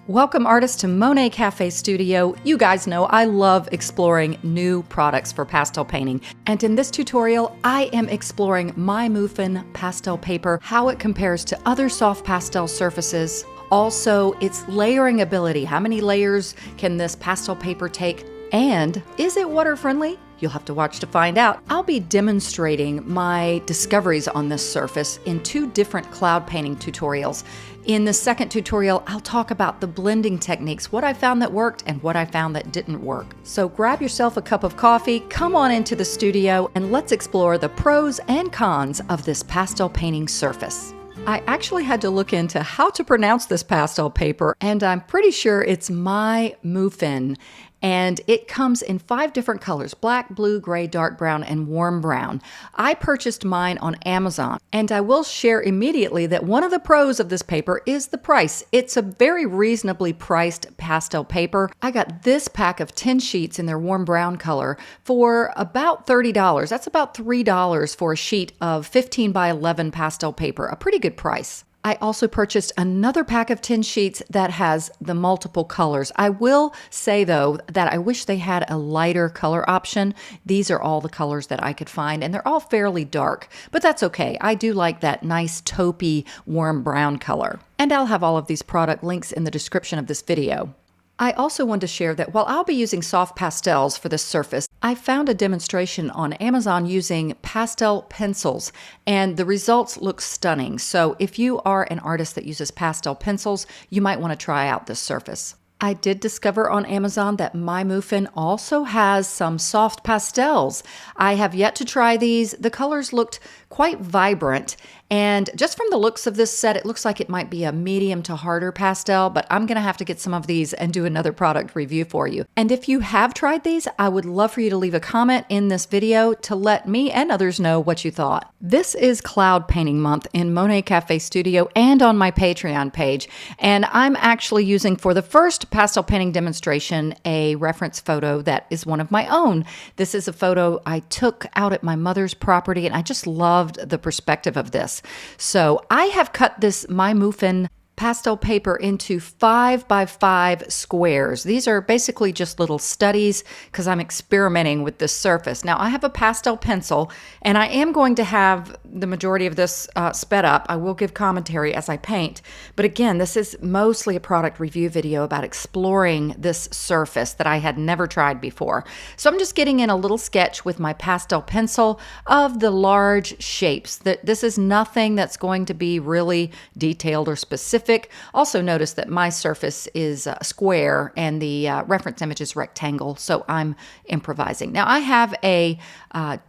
Welcome artists to Monet Cafe Studio. You guys know I love exploring new products for pastel painting. And in this tutorial, I am exploring Maimoufin Pastel Paper, how it compares to other soft pastel surfaces. Also, its layering ability. How many layers can this pastel paper take? And is it water friendly? You'll have to watch to find out. I'll be demonstrating my discoveries on this surface in two different cloud painting tutorials. In the second tutorial, I'll talk about the blending techniques, what I found that worked and what I found that didn't work. So grab yourself a cup of coffee, come on into the studio, and let's explore the pros and cons of this pastel painting surface. I actually had to look into how to pronounce this pastel paper, and I'm pretty sure it's Maimoufin. And it comes in 5 different colors: black, blue, gray, dark brown, and warm brown. I purchased mine on Amazon, and I will share immediately that one of the pros of this paper is the price. It's a very reasonably priced pastel paper. I got this pack of 10 sheets in their warm brown color for about $30. That's about $3 for a sheet of 15 by 11 pastel paper, a pretty good price. I also purchased another pack of 10 sheets that has the multiple colors. I will say, though, that I wish they had a lighter color option. These are all the colors that I could find, and they're all fairly dark, but that's okay. I do like that nice taupey warm brown color. And I'll have all of these product links in the description of this video. I also want to share that while I'll be using soft pastels for this surface, I found a demonstration on Amazon using pastel pencils, and the results look stunning. So if you are an artist that uses pastel pencils, you might want to try out this surface. I did discover on Amazon that Maimoufin also has some soft pastels. I have yet to try these. The colors looked quite vibrant, and just from the looks of this set, it looks like it might be a medium to harder pastel, but I'm gonna have to get some of these and do another product review for you. And if you have tried these, I would love for you to leave a comment in this video to let me and others know what you thought. This is Cloud Painting Month in Monet Cafe Studio and on my Patreon page, and I'm actually using for the first pastel painting demonstration a reference photo that is one of my own. This is a photo I took out at my mother's property, and I just loved the perspective of this. So I have cut this Maimoufin pastel paper into 5 by 5 squares. These are basically just little studies because I'm experimenting with this surface. Now I have a pastel pencil, and I am going to have the majority of this sped up. I will give commentary as I paint, but again, this is mostly a product review video about exploring this surface that I had never tried before. So I'm just getting in a little sketch with my pastel pencil of the large shapes. This is nothing that's going to be really detailed or specific. Also notice that my surface is square and the reference image is rectangle, so I'm improvising. Now I have a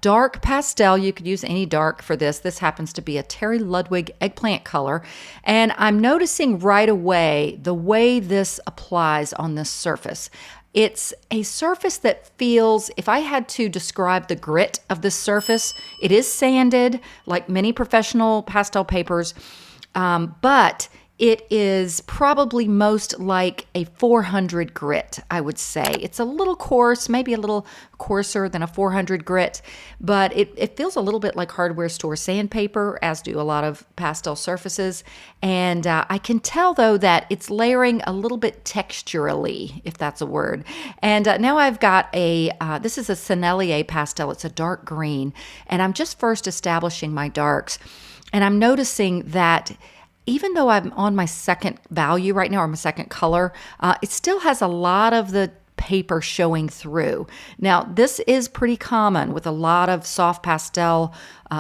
dark pastel. You could use any dark for this. This happens to be a Terry Ludwig eggplant color, and I'm noticing right away the way this applies on this surface. It's a surface that feels, if I had to describe the grit of this surface, it is sanded like many professional pastel papers, but it is probably most like a 400 grit, I would say. It's a little coarse, maybe a little coarser than a 400 grit, but it feels a little bit like hardware store sandpaper, as do a lot of pastel surfaces. And I can tell, though, that it's layering a little bit texturally, if that's a word. And now I've got this is a Sennelier pastel. It's a dark green. And I'm just first establishing my darks. And I'm noticing that even though I'm on my second value right now, or my second color, it still has a lot of the paper showing through. Now, this is pretty common with a lot of soft pastel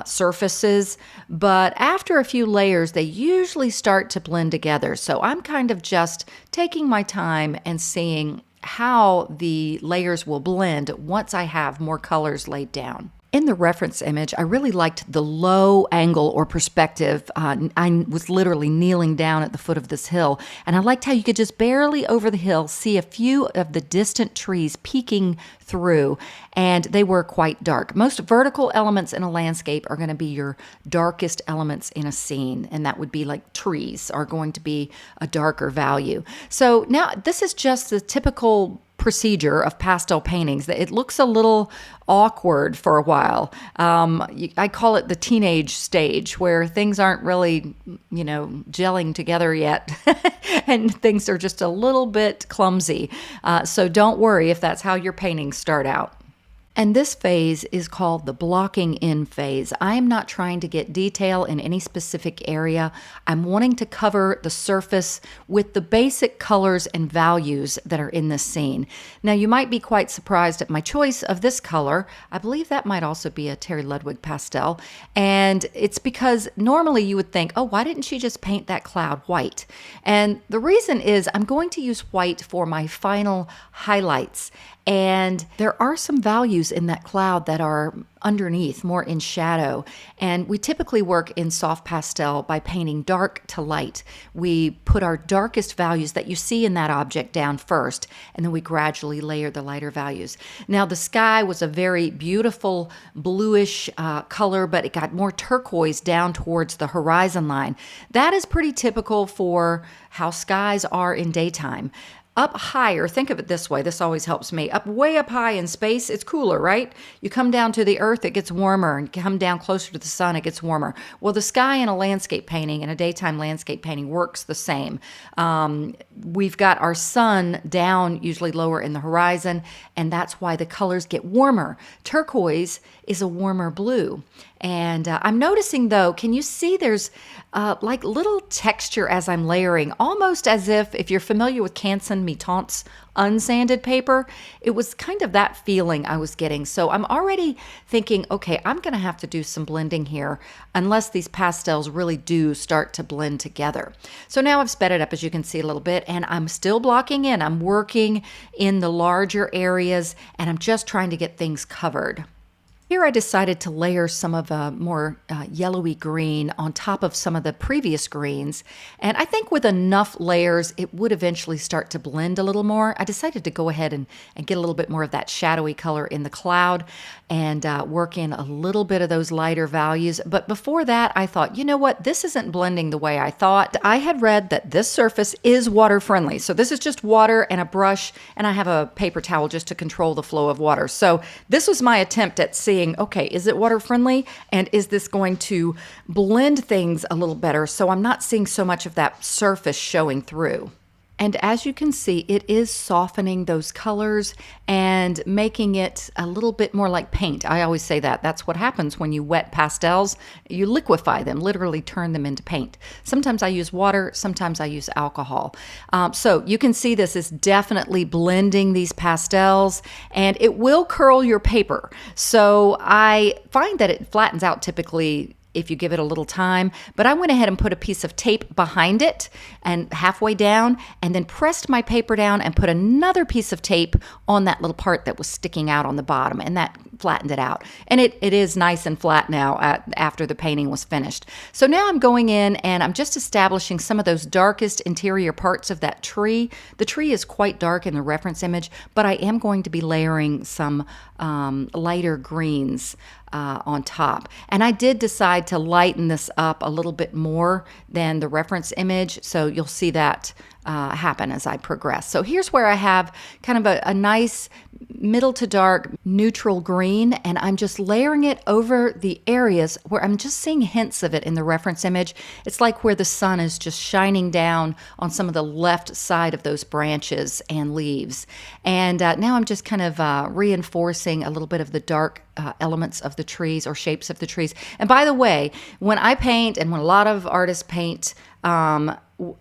surfaces, but after a few layers, they usually start to blend together. So I'm kind of just taking my time and seeing how the layers will blend once I have more colors laid down. In the reference image, I really liked the low angle or perspective. I was literally kneeling down at the foot of this hill, and I liked how you could just barely over the hill see a few of the distant trees peeking through, and they were quite dark. Most vertical elements in a landscape are going to be your darkest elements in a scene, and that would be like trees are going to be a darker value. So now this is just the typical procedure of pastel paintings that it looks a little awkward for a while. I call it the teenage stage where things aren't really, gelling together yet and things are just a little bit clumsy. So don't worry if that's how your paintings start out. And this phase is called the blocking in phase. I am not trying to get detail in any specific area. I'm wanting to cover the surface with the basic colors and values that are in this scene. Now, you might be quite surprised at my choice of this color. I believe that might also be a Terry Ludwig pastel. And it's because normally you would think, oh, why didn't she just paint that cloud white? And the reason is I'm going to use white for my final highlights. And there are some values in that cloud that are underneath, more in shadow. And we typically work in soft pastel by painting dark to light. We put our darkest values that you see in that object down first, and then we gradually layer the lighter values. Now, the sky was a very beautiful bluish color, but it got more turquoise down towards the horizon line. That is pretty typical for how skies are in daytime. Up higher, think of it this way, this always helps me. Way up high in space, it's cooler, right? You come down to the earth, it gets warmer, and come down closer to the sun, it gets warmer. Well, the sky in a landscape painting, in a daytime landscape painting, works the same. We've got our sun down, usually lower in the horizon, and that's why the colors get warmer. Turquoise is a warmer blue. And I'm noticing, though, can you see there's like little texture as I'm layering, almost as if you're familiar with Canson Mitante's unsanded paper, it was kind of that feeling I was getting. So I'm already thinking, okay, I'm going to have to do some blending here unless these pastels really do start to blend together. So now I've sped it up, as you can see, a little bit, and I'm still blocking in. I'm working in the larger areas, and I'm just trying to get things covered. Here I decided to layer some of a more yellowy green on top of some of the previous greens. And I think with enough layers, it would eventually start to blend a little more. I decided to go ahead and get a little bit more of that shadowy color in the cloud and work in a little bit of those lighter values. But before that, I thought, you know what? This isn't blending the way I thought. I had read that this surface is water friendly. So this is just water and a brush, and I have a paper towel just to control the flow of water. So this was my attempt at seeing, okay, is it water friendly? And is this going to blend things a little better so I'm not seeing so much of that surface showing through? And as you can see, it is softening those colors and making it a little bit more like paint. I always say that. That's what happens when you wet pastels. You liquefy them, literally turn them into paint. Sometimes I use water, sometimes I use alcohol. So you can see this is definitely blending these pastels, and it will curl your paper. So I find that it flattens out typically if you give it a little time, but I went ahead and put a piece of tape behind it and halfway down, and then pressed my paper down and put another piece of tape on that little part that was sticking out on the bottom, and that flattened it out. And it is nice and flat now after the painting was finished. So now I'm going in and I'm just establishing some of those darkest interior parts of that tree. The tree is quite dark in the reference image, but I am going to be layering some lighter greens on top. And I did decide to lighten this up a little bit more than the reference image, so you'll see that happen as I progress. So here's where I have kind of a nice middle to dark neutral green, and I'm just layering it over the areas where I'm just seeing hints of it in the reference image. It's like where the sun is just shining down on some of the left side of those branches and leaves. And now I'm just kind of reinforcing a little bit of the dark elements of the trees or shapes of the trees. And by the way, when I paint and when a lot of artists paint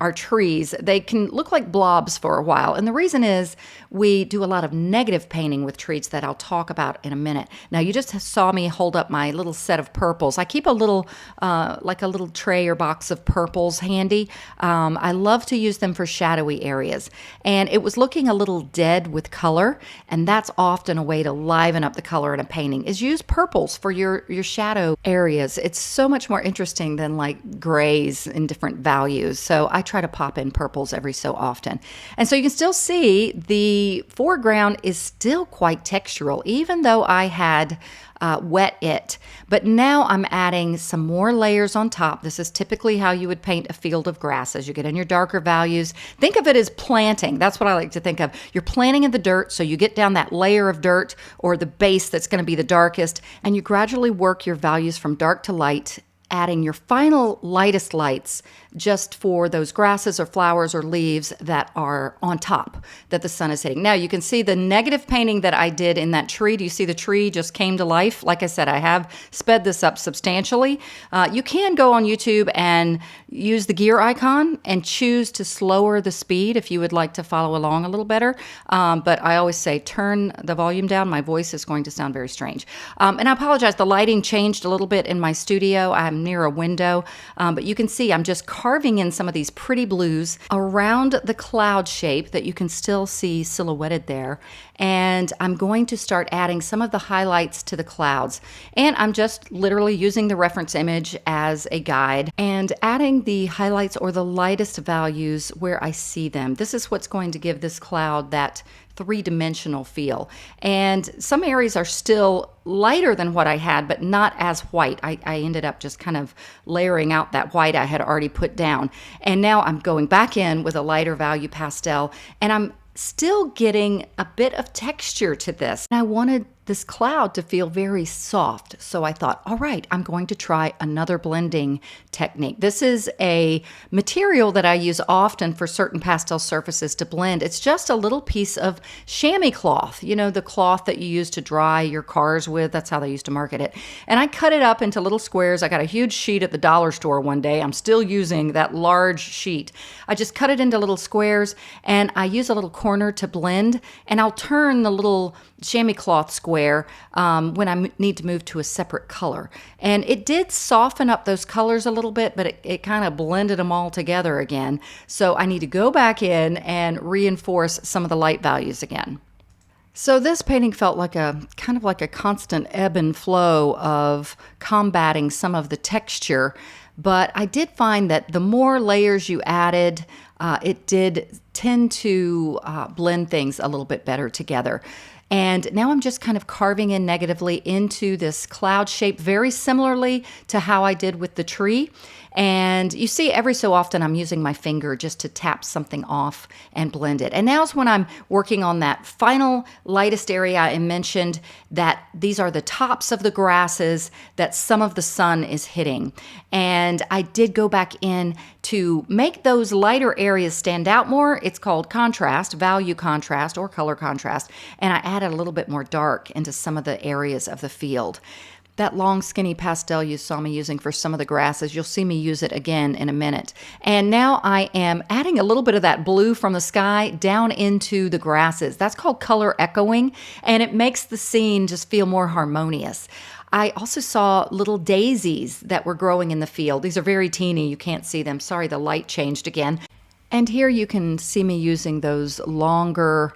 our trees, they can look like blobs for a while. And the reason is we do a lot of negative painting with trees that I'll talk about in a minute. Now, you just saw me hold up my little set of purples. I keep a little, like a little tray or box of purples handy. I love to use them for shadowy areas. And it was looking a little dead with color, and that's often a way to liven up the color in a painting, is use purples for your shadow areas. It's so much more interesting than like grays in different values. So I try to pop in purples every so often. And so you can still see the foreground is still quite textural, even though I had wet it. But now I'm adding some more layers on top. This is typically how you would paint a field of grass as you get in your darker values. Think of it as planting. That's what I like to think of. You're planting in the dirt, so you get down that layer of dirt or the base that's going to be the darkest, and you gradually work your values from dark to light, adding your final lightest lights just for those grasses or flowers or leaves that are on top that the sun is hitting. Now you can see the negative painting that I did in that tree. Do you see the tree just came to life? Like I said, I have sped this up substantially. You can go on YouTube and use the gear icon and choose to slower the speed if you would like to follow along a little better. But I always say turn the volume down. My voice is going to sound very strange. And I apologize, the lighting changed a little bit in my studio. I'm near a window, but you can see I'm just carving in some of these pretty blues around the cloud shape that you can still see silhouetted there. And I'm going to start adding some of the highlights to the clouds. And I'm just literally using the reference image as a guide and adding the highlights or the lightest values where I see them. This is what's going to give this cloud that three-dimensional feel. And some areas are still lighter than what I had, but not as white. I ended up just kind of layering out that white I had already put down. And now I'm going back in with a lighter value pastel, and I'm still getting a bit of texture to this. And I wanted this cloud to feel very soft. So I thought, all right, I'm going to try another blending technique. This is a material that I use often for certain pastel surfaces to blend. It's just a little piece of chamois cloth, you know, the cloth that you use to dry your cars with. That's how they used to market it. And I cut it up into little squares. I got a huge sheet at the dollar store one day. I'm still using that large sheet. I just cut it into little squares, and I use a little corner to blend, and I'll turn the little chamois cloth square when I need to move to a separate color. And it did soften up those colors a little bit, but it kind of blended them all together again. So I need to go back in and reinforce some of the light values again. So this painting felt like a kind of like a constant ebb and flow of combating some of the texture. But I did find that the more layers you added, it did tend to blend things a little bit better together. And now I'm just kind of carving in negatively into this cloud shape, very similarly to how I did with the tree. And you see every so often I'm using my finger just to tap something off and blend it. And now's when I'm working on that final lightest area I mentioned, that these are the tops of the grasses that some of the sun is hitting. And I did go back in to make those lighter areas stand out more. It's called contrast, value contrast, or color contrast. And I added a little bit more dark into some of the areas of the field. That long skinny pastel you saw me using for some of the grasses, you'll see me use it again in a minute. And now I am adding a little bit of that blue from the sky down into the grasses. That's called color echoing, and it makes the scene just feel more harmonious. I also saw little daisies that were growing in the field. These are very teeny, you can't see them. Sorry, the light changed again. And here you can see me using those longer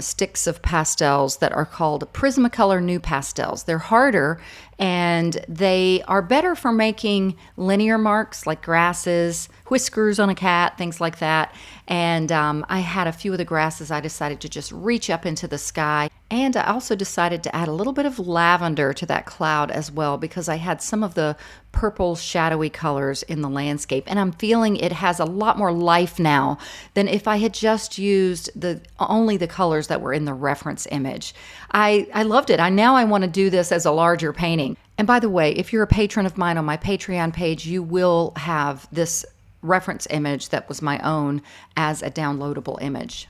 sticks of pastels that are called Prismacolor NuPastels. They're harder and they are better for making linear marks like grasses, whiskers on a cat, things like that. And I had a few of the grasses I decided to just reach up into the sky. And I also decided to add a little bit of lavender to that cloud as well, because I had some of the purple shadowy colors in the landscape. And I'm feeling it has a lot more life now than if I had just used only the colors that were in the reference image. I loved it. Now I want to do this as a larger painting. And by the way, if you're a patron of mine on my Patreon page, you will have this reference image that was my own as a downloadable image.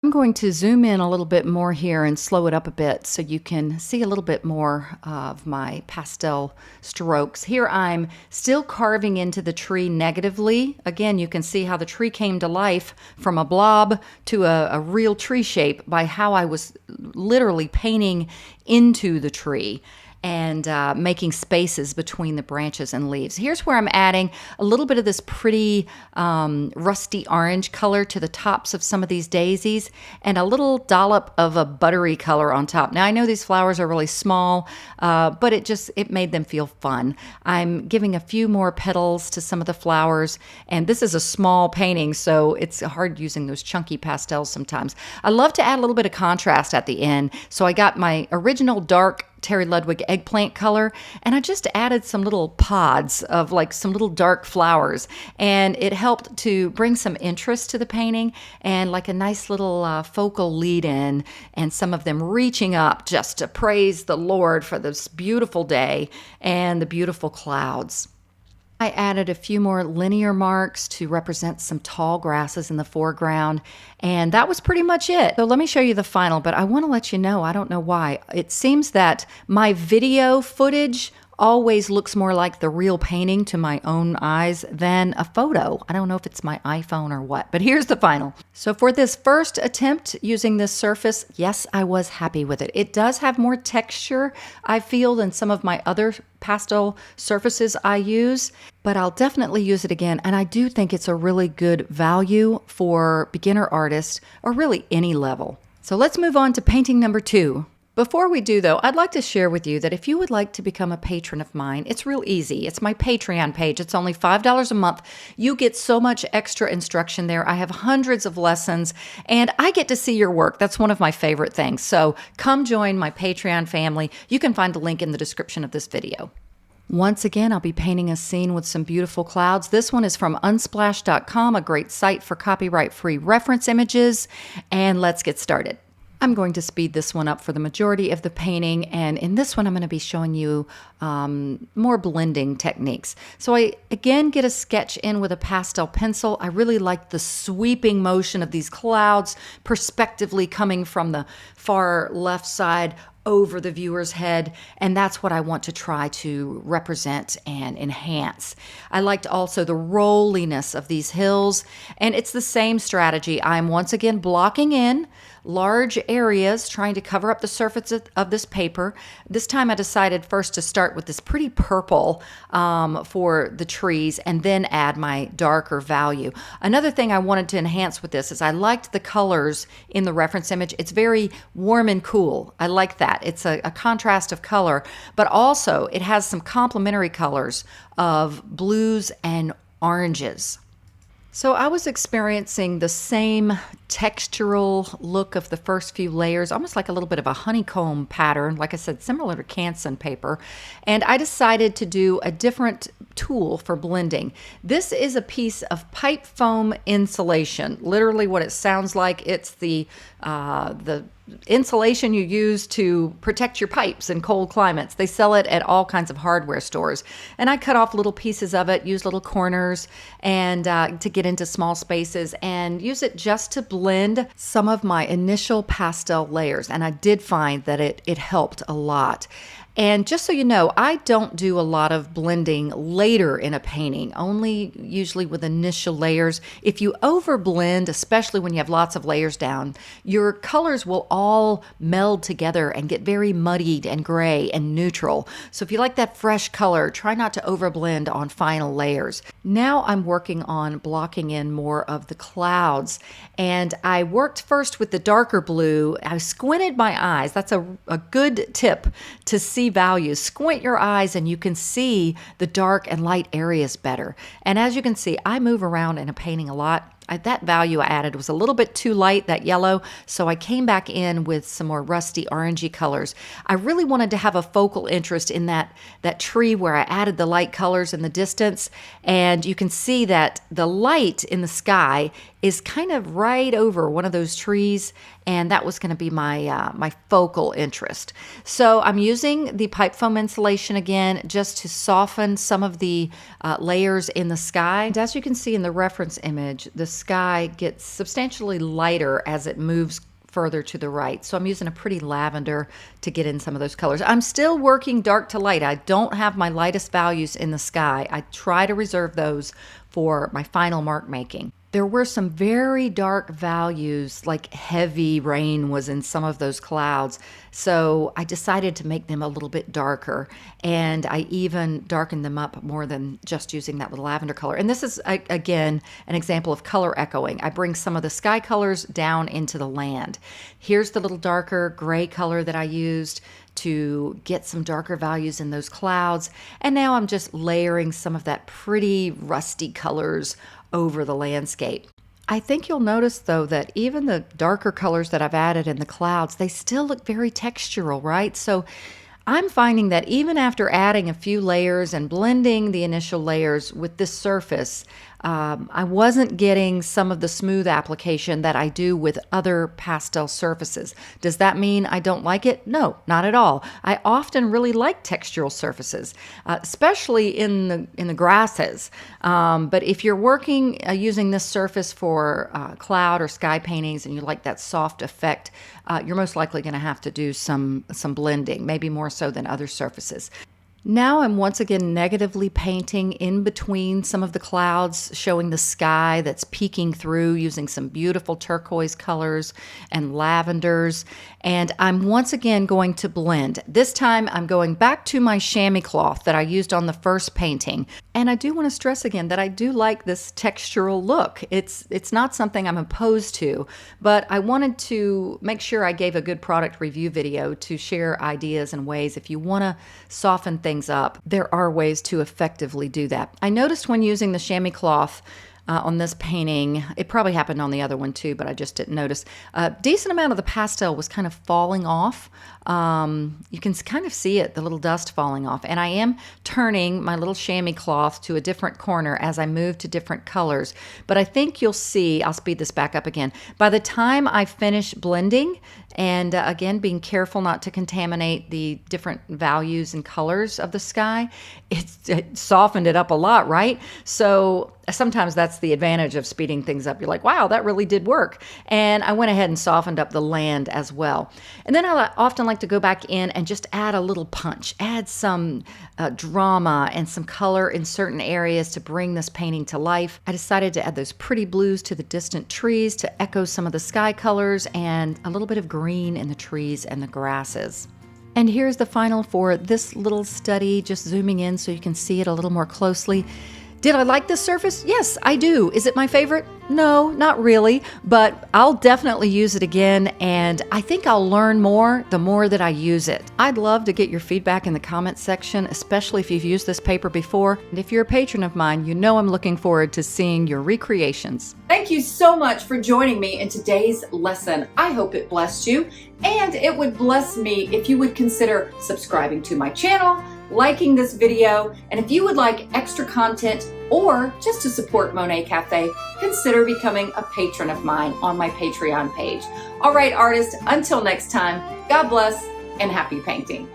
I'm going to zoom in a little bit more here and slow it up a bit so you can see a little bit more of my pastel strokes. Here I'm still carving into the tree negatively. Again, you can see how the tree came to life from a blob to a real tree shape by how I was literally painting into the tree. and making spaces between the branches and leaves. Here's where I'm adding a little bit of this pretty rusty orange color to the tops of some of these daisies, and a little dollop of a buttery color on top. Now I know these flowers are really small, but it made them feel fun. I'm giving a few more petals to some of the flowers, and this is a small painting, so it's hard using those chunky pastels sometimes. I love to add a little bit of contrast at the end, so I got my original dark Terry Ludwig eggplant color, and I just added some little pods of like some little dark flowers, and it helped to bring some interest to the painting and like a nice little focal lead in, and some of them reaching up just to praise the Lord for this beautiful day and the beautiful clouds. I added a few more linear marks to represent some tall grasses in the foreground, and that was pretty much it. So let me show you the final, but I want to let you know, I don't know why. It seems that my video footage always looks more like the real painting to my own eyes than a photo. I don't know if it's my iPhone or what, but here's the final. So for this first attempt using this surface, yes, I was happy with it. It does have more texture, I feel, than some of my other pastel surfaces I use, but I'll definitely use it again. And I do think it's a really good value for beginner artists, or really any level. So let's move on to painting number 2. Before we do, though, I'd like to share with you that if you would like to become a patron of mine, it's real easy. It's my Patreon page. It's only $5 a month. You get so much extra instruction there. I have hundreds of lessons, and I get to see your work. That's one of my favorite things. So come join my Patreon family. You can find a link in the description of this video. Once again, I'll be painting a scene with some beautiful clouds. This one is from unsplash.com, a great site for copyright-free reference images. And let's get started. I'm going to speed this one up for the majority of the painting, and in this one I'm going to be showing you more blending techniques. So I again get a sketch in with a pastel pencil. I really like the sweeping motion of these clouds perspectively coming from the far left side over the viewer's head, and that's what I want to try to represent and enhance. I liked also the rolliness of these hills, and it's the same strategy. I'm once again blocking in large areas, trying to cover up the surface of this paper. This time I decided first to start with this pretty purple for the trees, and then add my darker value. Another thing I wanted to enhance with this is I liked the colors in the reference image. It's very warm and cool. I like that. It's a contrast of color, but also it has some complementary colors of blues and oranges. So I was experiencing the same textural look of the first few layers, almost like a little bit of a honeycomb pattern, like I said, similar to Canson paper. And I decided to do a different tool for blending. This is a piece of pipe foam insulation. Literally what it sounds like. It's the insulation you use to protect your pipes in cold climates. They sell it at all kinds of hardware stores. And I cut off little pieces of it, use little corners, and to get into small spaces, and use it just to blend some of my initial pastel layers. And I did find that it helped a lot. And just so you know, I don't do a lot of blending later in a painting, only usually with initial layers. If you overblend, especially when you have lots of layers down, your colors will all meld together and get very muddied and gray and neutral. So if you like that fresh color, try not to overblend on final layers. Now I'm working on blocking in more of the clouds. And I worked first with the darker blue. I squinted my eyes. That's a good tip to see values. Squint your eyes and you can see the dark and light areas better. And as you can see, I move around in a painting a lot. That value I added was a little bit too light, that yellow, so I came back in with some more rusty orangey colors. I really wanted to have a focal interest in that tree where I added the light colors in the distance, and you can see that the light in the sky is kind of right over one of those trees, and that was going to be my focal interest. So I'm using the pipe foam insulation again just to soften some of the layers in the sky. And as you can see in the reference image, the sky gets substantially lighter as it moves further to the right. So I'm using a pretty lavender to get in some of those colors. I'm still working dark to light. I don't have my lightest values in the sky. I try to reserve those for my final mark making. There were some very dark values, like heavy rain was in some of those clouds. So I decided to make them a little bit darker. And I even darkened them up more than just using that little lavender color. And this is, again, an example of color echoing. I bring some of the sky colors down into the land. Here's the little darker gray color that I used to get some darker values in those clouds. And now I'm just layering some of that pretty rusty colors over the landscape. I think you'll notice though that even the darker colors that I've added in the clouds, they still look very textural, right? So I'm finding that even after adding a few layers and blending the initial layers with this surface, I wasn't getting some of the smooth application that I do with other pastel surfaces. Does that mean I don't like it? No, not at all. I often really like textural surfaces, especially in the grasses. But if you're working using this surface for cloud or sky paintings and you like that soft effect, you're most likely going to have to do some blending, maybe more so than other surfaces. Now I'm once again negatively painting in between some of the clouds, showing the sky that's peeking through using some beautiful turquoise colors and lavenders. And I'm once again going to blend. This time I'm going back to my chamois cloth that I used on the first painting. And I do want to stress again that I do like this textural look. It's not something I'm opposed to, but I wanted to make sure I gave a good product review video to share ideas and ways. If you want to soften things up, there are ways to effectively do that. I noticed when using the chamois cloth on this painting, it probably happened on the other one too, but I just didn't notice. A decent amount of the pastel was kind of falling off. You can kind of see it, the little dust falling off. And I am turning my little chamois cloth to a different corner as I move to different colors. But I think you'll see, I'll speed this back up again. By the time I finish blending, and again, being careful not to contaminate the different values and colors of the sky, it softened it up a lot, right? So sometimes that's the advantage of speeding things up. You're like, wow, that really did work. And I went ahead and softened up the land as well. And then I often like to go back in and just add a little punch, add some drama and some color in certain areas to bring this painting to life. I decided to add those pretty blues to the distant trees to echo some of the sky colors and a little bit of green in the trees and the grasses. And here's the final for this little study, just zooming in so you can see it a little more closely. Did I like this surface? Yes, I do. Is it my favorite? No, not really, but I'll definitely use it again, and I think I'll learn more the more that I use it. I'd love to get your feedback in the comments section, especially if you've used this paper before. And if you're a patron of mine, you know I'm looking forward to seeing your recreations. Thank you so much for joining me in today's lesson. I hope it blessed you, and it would bless me if you would consider subscribing to my channel, liking this video, and if you would like extra content or just to support Monet Cafe, consider becoming a patron of mine on my Patreon page. All right, artists, until next time, God bless and happy painting.